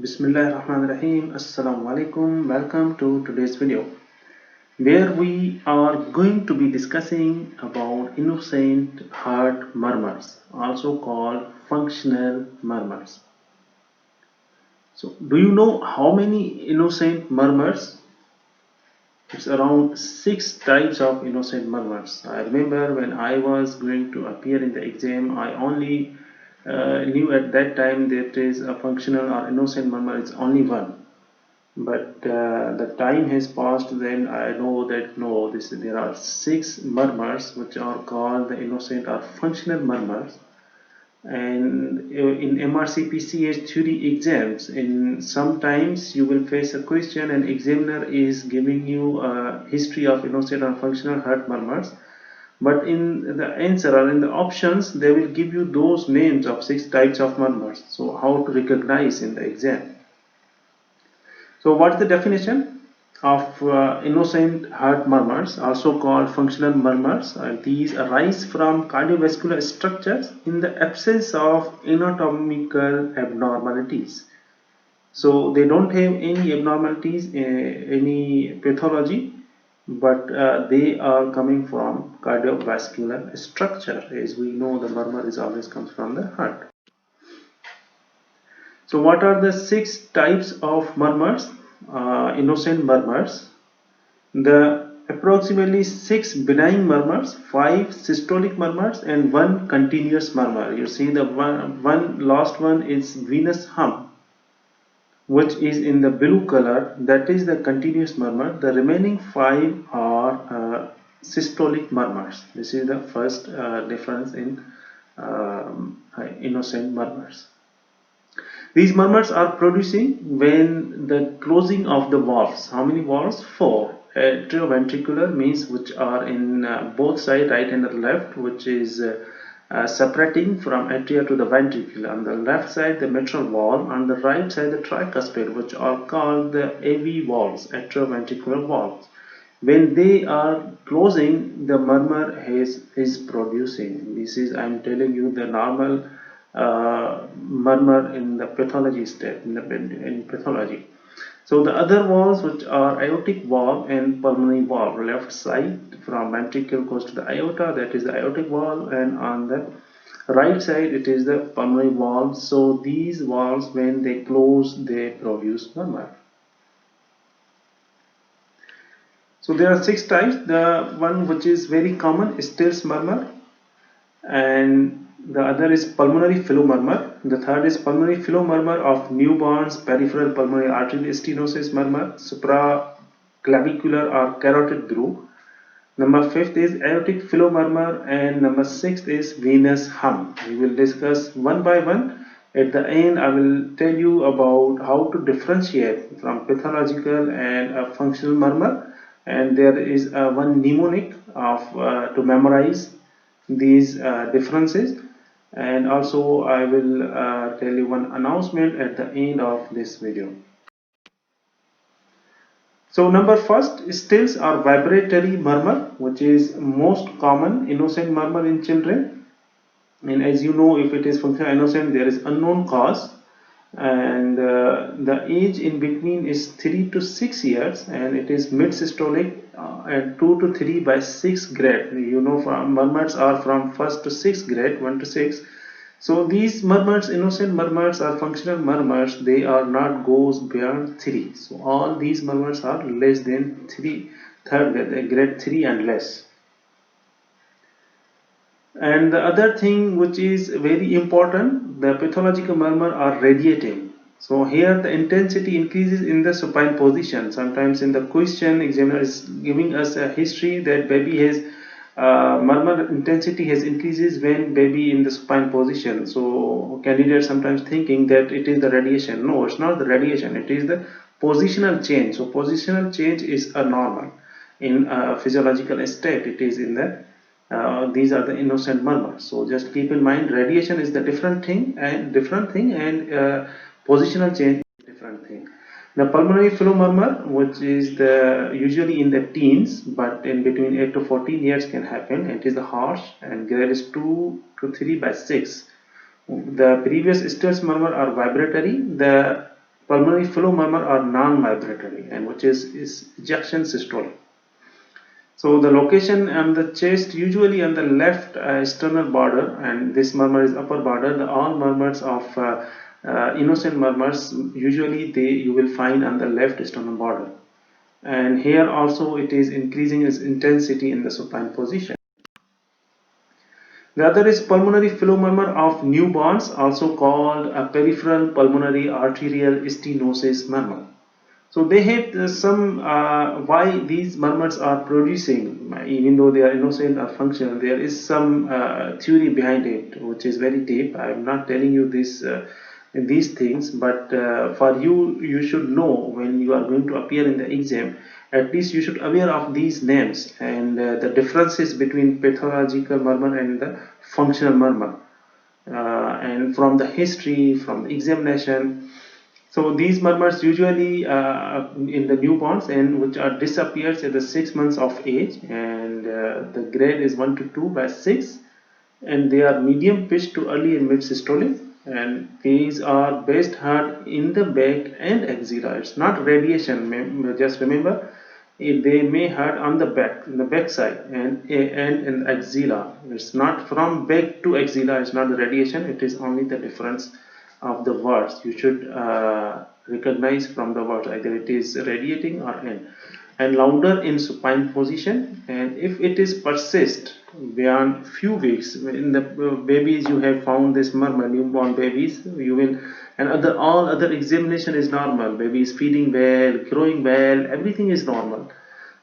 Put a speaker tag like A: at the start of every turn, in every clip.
A: Bismillahirrahmanirrahim. Assalamu alaikum. Welcome to today's video where we are going to be discussing about innocent heart murmurs, also called functional murmurs. So, do you know how many innocent murmurs? It's around 6 types of innocent murmurs. I remember when I was going to appear in the exam, I only knew at that time that is a functional or innocent murmur is only one. But the time has passed, then I know that no, there are 6 murmurs which are called the innocent or functional murmurs. And in MRCPCH theory exams, in sometimes you will face a question and examiner is giving you a history of innocent or functional heart murmurs, but in the answer or in the options they will give you those names of 6 types of murmurs. So how to recognize in the exam? So what is the definition of innocent heart murmurs, also called functional murmurs? These arise from cardiovascular structures in the absence of anatomical abnormalities. So they don't have any abnormalities, any pathology, but they are coming from cardiovascular structure. As we know, the murmur is always comes from the heart. So what are the 6 types of murmurs? Innocent murmurs. The approximately 6 benign murmurs, 5 systolic murmurs, and 1 continuous murmur. You see the one last one is venous hum, which is in the blue color. That is the continuous murmur. The remaining 5 are systolic murmurs. This is the first difference in innocent murmurs. These murmurs are producing when the closing of the valves. How many valves? 4. Atrioventricular means which are in both sides, right and the left, which is separating from atria to the ventricle. On the left side, the mitral valve. On the right side, the tricuspid, which are called the AV valves, atrioventricular valves. When they are closing, the murmur is producing. This is, I am telling you, the normal murmur in the pathology state, in pathology. So the other valves, which are aortic valve and pulmonary valve, left side from ventricle goes to the aorta, that is the aortic valve, and on the right side it is the pulmonary valve. So these valves, when they close, they produce murmur. So there are 6 types. The one which is very common is Still's murmur, and the other is pulmonary flow murmur. The third is pulmonary flow murmur of newborns, peripheral pulmonary arterial stenosis murmur, supraclavicular or carotid groove. Number 5th is aortic flow murmur, and number 6th is venous hum. We will discuss one by one. At the end, I will tell you about how to differentiate from pathological and a functional murmur, and there is one mnemonic of to memorize these differences, and also I will tell you one announcement at the end of this video. So number first, stills or vibratory murmur, which is most common innocent murmur in children. And as you know, if it is functional innocent, there is unknown cause, and the age in between is 3 to 6 years, and it is mid-systolic and 2 to 3 by 6 grade. You know, murmurs are from 1st to 6th grade, 1 to 6. So these murmurs, innocent murmurs or functional murmurs, they are not goes beyond 3. So all these murmurs are less than 3, third grade 3 and less. And the other thing which is very important, the pathological murmur are radiating. So here the intensity increases in the supine position. Sometimes in the question, examiner is giving us a history that baby has murmur intensity has increases when baby in the supine position. So candidates sometimes thinking that it is the radiation. No, it's not the radiation. It is the positional change. So positional change is a normal in a physiological state. It is in the these are the innocent murmurs. So just keep in mind, radiation is the different thing, and positional change is different thing. The pulmonary flow murmur, which is the usually in the teens, but in between 8 to 14 years can happen. It is the harsh, and grade is 2 to 3 by 6. The previous Stills murmur are vibratory. The pulmonary flow murmur are non-vibratory, and which is ejection systolic. So the location on the chest, usually on the left external border, and this murmur is upper border. All murmurs of innocent murmurs, usually you will find on the left external border. And here also it is increasing its intensity in the supine position. The other is pulmonary flow murmur of newborns, also called a peripheral pulmonary arterial stenosis murmur. So they have some why these murmurs are producing, even though they are innocent or functional. There is some theory behind it, which is very deep. I am not telling you these things, but for you should know when you are going to appear in the exam. At least you should aware of these names and the differences between pathological murmur and the functional murmur. And from the history, from the examination. So these murmurs usually in the newborns, and which are disappears at the 6 months of age, and the grade is 1 to 2 by 6, and they are medium pitched to early and mid systolic, and these are best heard in the back and axilla. It's not radiation. Just remember, they may hurt on the back, in the back side, and in axilla. It's not from back to axilla. It's not the radiation. It is only the difference of the words. You should recognize from the words either it is radiating or in, and louder in supine position. And if it is persist beyond few weeks, in the babies you have found this murmur, newborn babies, you will, and all other examination is normal, baby is feeding well, growing well, everything is normal.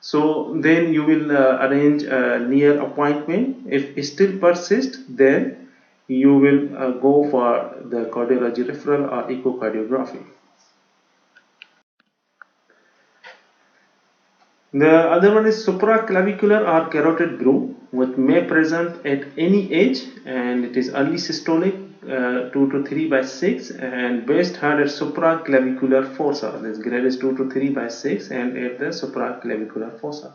A: So then you will arrange a near appointment. If it still persists, then you will go for the cardiology referral or echocardiography. The other one is supraclavicular or carotid groove, which may present at any age, and it is early systolic, 2 to 3 by 6, and best heard at supraclavicular fossa. This grade is 2 to 3 by 6 and at the supraclavicular fossa.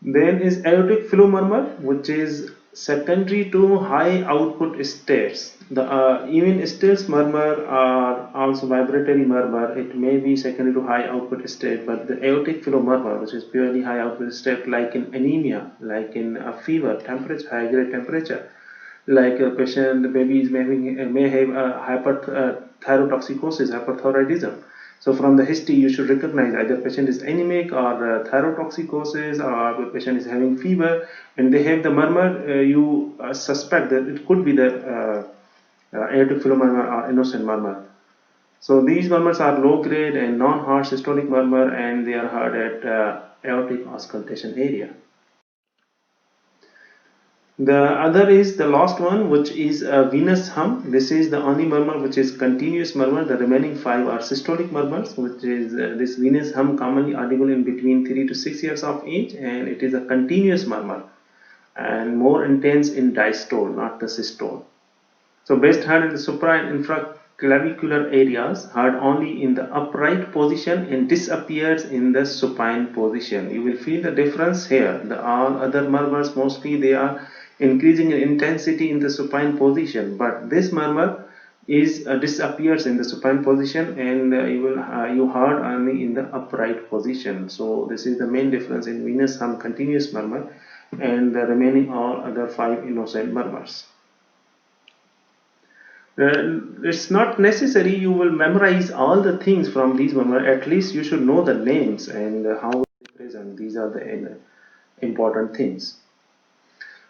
A: Then is aortic flow murmur, which is secondary to high output states. The even stills murmur are also vibratory murmur. It may be secondary to high output state, but the aortic flow murmur, which is purely high output state, like in anemia, like in a fever, temperature, high grade temperature, like a patient, the baby is may have hyperthyrotoxicosis, hyperthyroidism. So from the history, you should recognize either patient is anemic or thyrotoxicosis, or the patient is having fever, and they have the murmur. You suspect that it could be the aortic flow murmur or innocent murmur. So these murmurs are low grade and non-harsh systolic murmur, and they are heard at aortic auscultation area. The other is the last one, which is a venous hum. This is the only murmur which is continuous murmur. The remaining 5 are systolic murmurs, which is this venous hum commonly audible in between 3 to 6 years of age, and it is a continuous murmur and more intense in diastole, not the systole. So best heard in the supra and infraclavicular areas, heard only in the upright position and disappears in the supine position. You will feel the difference here. All other murmurs, mostly they are increasing in intensity in the supine position, but this murmur is disappears in the supine position, and you heard only in the upright position. So this is the main difference in venous hum continuous murmur and the remaining all other 5 innocent murmurs. It's not necessary you will memorize all the things from these murmur. At least you should know the names and how they present. These are the important things.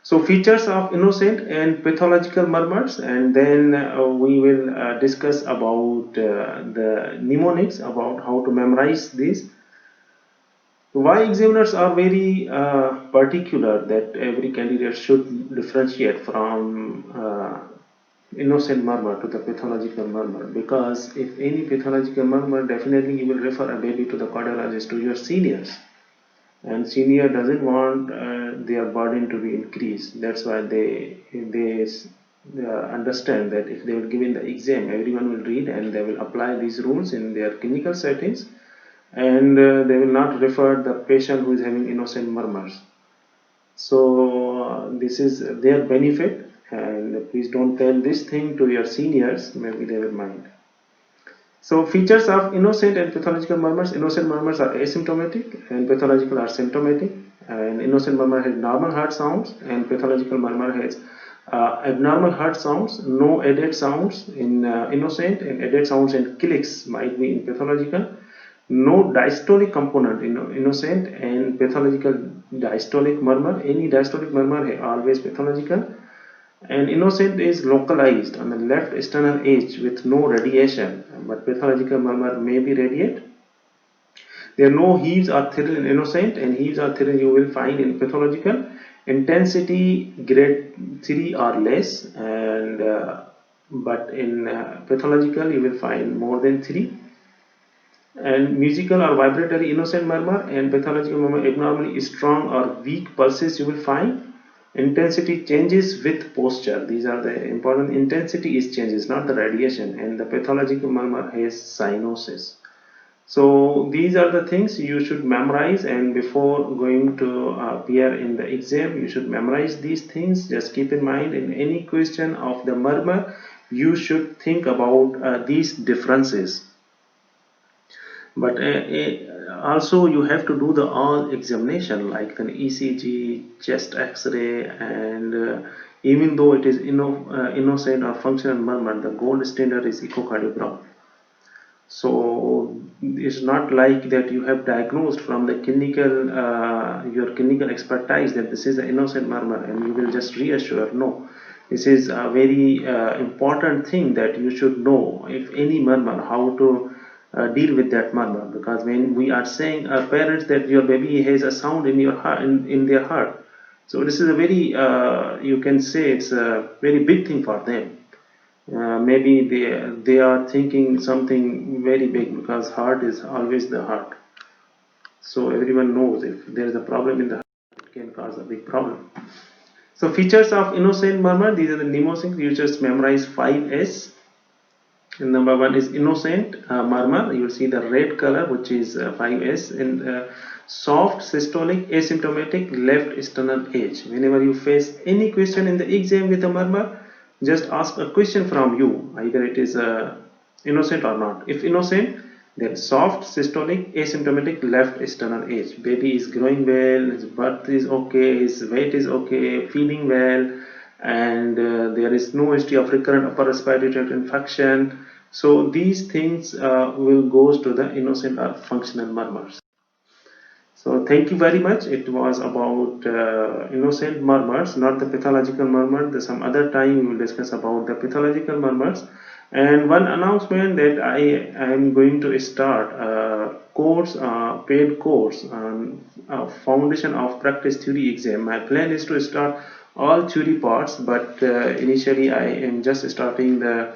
A: So features of innocent and pathological murmurs, and then we will discuss about the mnemonics, about how to memorize these. Why examiners are very particular that every candidate should differentiate from innocent murmur to the pathological murmur, because if any pathological murmur, definitely you will refer a baby to the cardiologist, to your seniors, and senior doesn't want their burden to be increased. That's why they understand that if they will give in the exam, everyone will read and they will apply these rules in their clinical settings, and they will not refer the patient who is having innocent murmurs. So this is their benefit, and please don't tell this thing to your seniors, maybe they will mind. So features of innocent and pathological murmurs. Innocent murmurs are asymptomatic and pathological are symptomatic. And innocent murmur has normal heart sounds and pathological murmur has abnormal heart sounds, no added sounds in innocent, and added sounds and clicks might be in pathological. No diastolic component in innocent, and pathological diastolic murmur. Any diastolic murmur is always pathological. And innocent is localized on the left external edge with no radiation, but pathological murmur may be radiate. There are no heaves or thrill in innocent, and heaves or thrill you will find in pathological. Intensity grade 3 or less, and but in pathological you will find more than 3. And musical or vibratory innocent murmur and pathological murmur abnormally strong or weak pulses you will find. Intensity changes with posture. These are the important. Intensity is changes, not the radiation, and the pathological murmur has cyanosis. So these are the things you should memorize, and before going to appear in the exam you should memorize these things. Just keep in mind, in any question of the murmur you should think about these differences. But also you have to do the all examination like an ECG, chest x-ray, and even though it is innocent or functional murmur, the gold standard is echocardiogram. So it's not like that you have diagnosed from the clinical your clinical expertise that this is an innocent murmur and you will just reassure. No, this is a very important thing that you should know, if any murmur, how to deal with that murmur. Because when we are saying parents that your baby has a sound in your heart, in their heart, so this is a very you can say it's a very big thing for them. Maybe they are thinking something very big, because heart is always the heart. So everyone knows if there is a problem in the heart, it can cause a big problem. So features of innocent murmur, these are the mnemonics. You just memorize 5S. And number one is innocent murmur. You will see the red color, which is 5S. And soft systolic asymptomatic left external edge. Whenever you face any question in the exam with a murmur, just ask a question from you, either it is innocent or not. If innocent, then soft systolic asymptomatic left external edge. Baby is growing well, his birth is okay, his weight is okay, feeling well, and there is no history of recurrent upper respiratory tract infection. So these things will goes to the innocent or functional murmurs. So thank you very much. It was about innocent murmurs, not the pathological murmur. There's some other time we will discuss about the pathological murmurs. And one announcement that I am going to start a course, paid course on Foundation of Practice Theory exam. My plan is to start all theory parts, but initially I am just starting the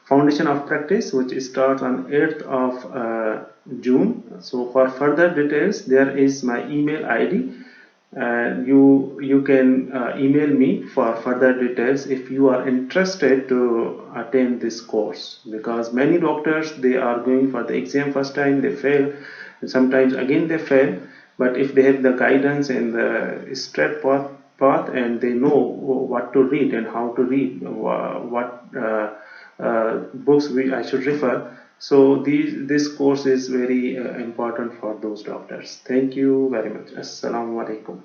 A: Foundation of Practice, which starts on 8th of June. So for further details, there is my email ID. You can email me for further details if you are interested to attend this course, because many doctors, they are going for the exam first time, they fail, and sometimes again they fail. But if they have the guidance and the straight path, and they know what to read and how to read, what books I should refer. So this course is very important for those doctors. Thank you very much. Assalamu alaikum.